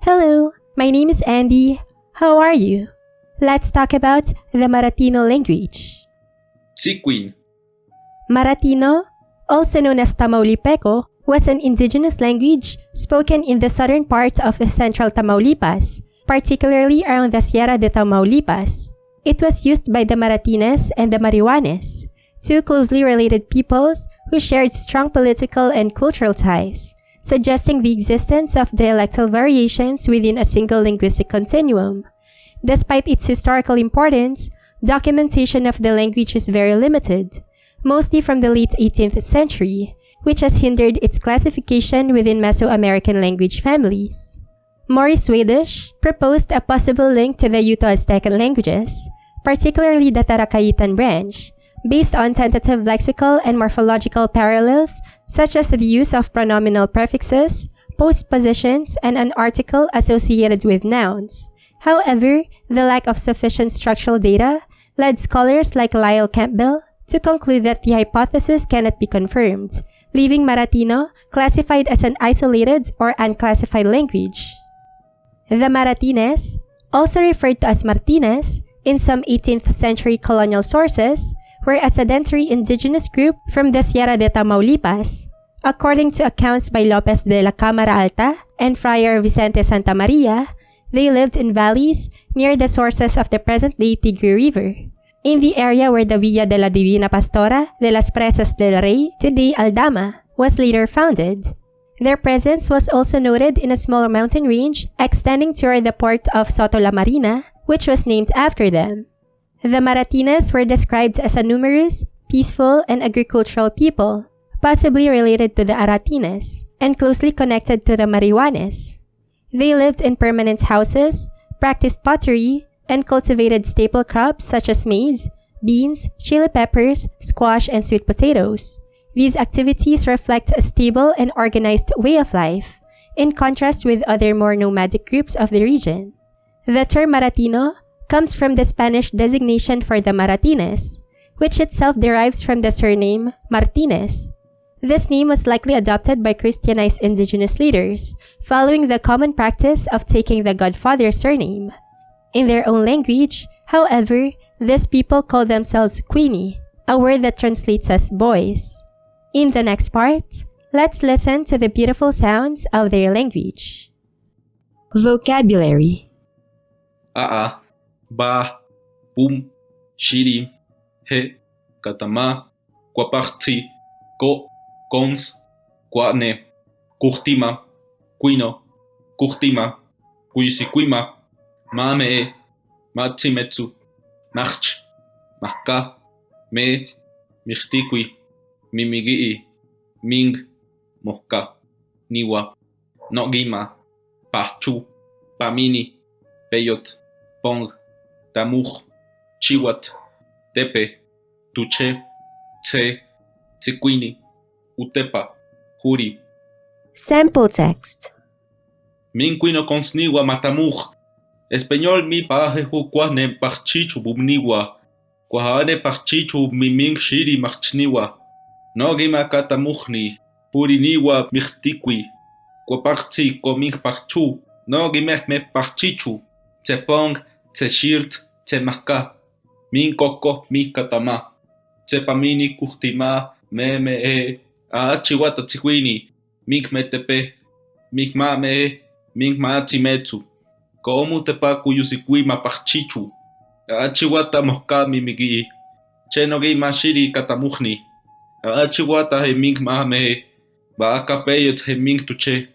Hello, my name is Andy. How are you? Let's talk about the Maratino language. Si Queen. Maratino, also known as Tamaulipeco, was an indigenous language spoken in the southern part of central Tamaulipas, particularly around the Sierra de Tamaulipas. It was used by the Maratines and the Mariguanes, two closely related peoples who shared strong political and cultural ties, suggesting the existence of dialectal variations within a single linguistic continuum. Despite its historical importance, documentation of the language is very limited, mostly from the late 18th century, which has hindered its classification within Mesoamerican language families. Maurice Swadesh proposed a possible link to the Uto-Aztecan languages, particularly the Taracahítan branch, based on tentative lexical and morphological parallels such as the use of pronominal prefixes, postpositions, and an article associated with nouns. However, the lack of sufficient structural data led scholars like Lyle Campbell to conclude that the hypothesis cannot be confirmed, leaving Maratino classified as an isolated or unclassified language. The Maratines, also referred to as Martines in some 18th century colonial sources, were a sedentary indigenous group from the Sierra de Tamaulipas. According to accounts by Lopez de la Cámara Alta and Friar Vicente Santa Maria, they lived in valleys near the sources of the present-day Tigre River, in the area where the Villa de la Divina Pastora de las Presas del Rey, today Aldama, was later founded. Their presence was also noted in a small mountain range extending toward the port of Soto la Marina, which was named after them. The Maratines were described as a numerous, peaceful, and agricultural people, possibly related to the Aratines, and closely connected to the Mariguanes. They lived in permanent houses, practiced pottery, and cultivated staple crops such as maize, beans, chili peppers, squash, and sweet potatoes. These activities reflect a stable and organized way of life, in contrast with other more nomadic groups of the region. The term Maratino comes from the Spanish designation for the Maratines, which itself derives from the surname Martinez. This name was likely adopted by Christianized indigenous leaders, following the common practice of taking the godfather's surname. In their own language, however, these people call themselves Kwini, a word that translates as boys. In the next part, let's listen to the beautiful sounds of their language. Vocabulary: Ba, Bum, Shiri, He, Katama, Quaparti, Ko, Cons, Quane, Kurtima, Quino, Kurtima, Quisiquima, Mame, Matsimetsu, March, Maka, Me, Michtiqui, Mimigii, Ming, Moka, Niwa, Nogima, Pachu, Pamini, Peyot, Pong, Tamuj, Chiwat, Tepe, Tuche, Tse, Tsequini, Utepa, Juri. Sample text. Minquino consniwa matamuj. Español mi paje juquane parchichu bumniwa. Quahane parchichu mi ming shiri marchniwa. Nogima katamujni. Puriniwa michtiqui. Quaparti coming parchu. Nogimeh me parchichu. Tsepong, tseshirt, tsemaka. Min koko mi katama. Tsepamini kurtima me. Chiwata tsiquini. Ming metepe. Ming mame. Ming maatimetsu. Como tepa cuyusiquima parchichu. Chiwata moka mimigi. Chenogi mashiri katamujni. Chiwata he ming mame. Ba kapeyot he ming tuche.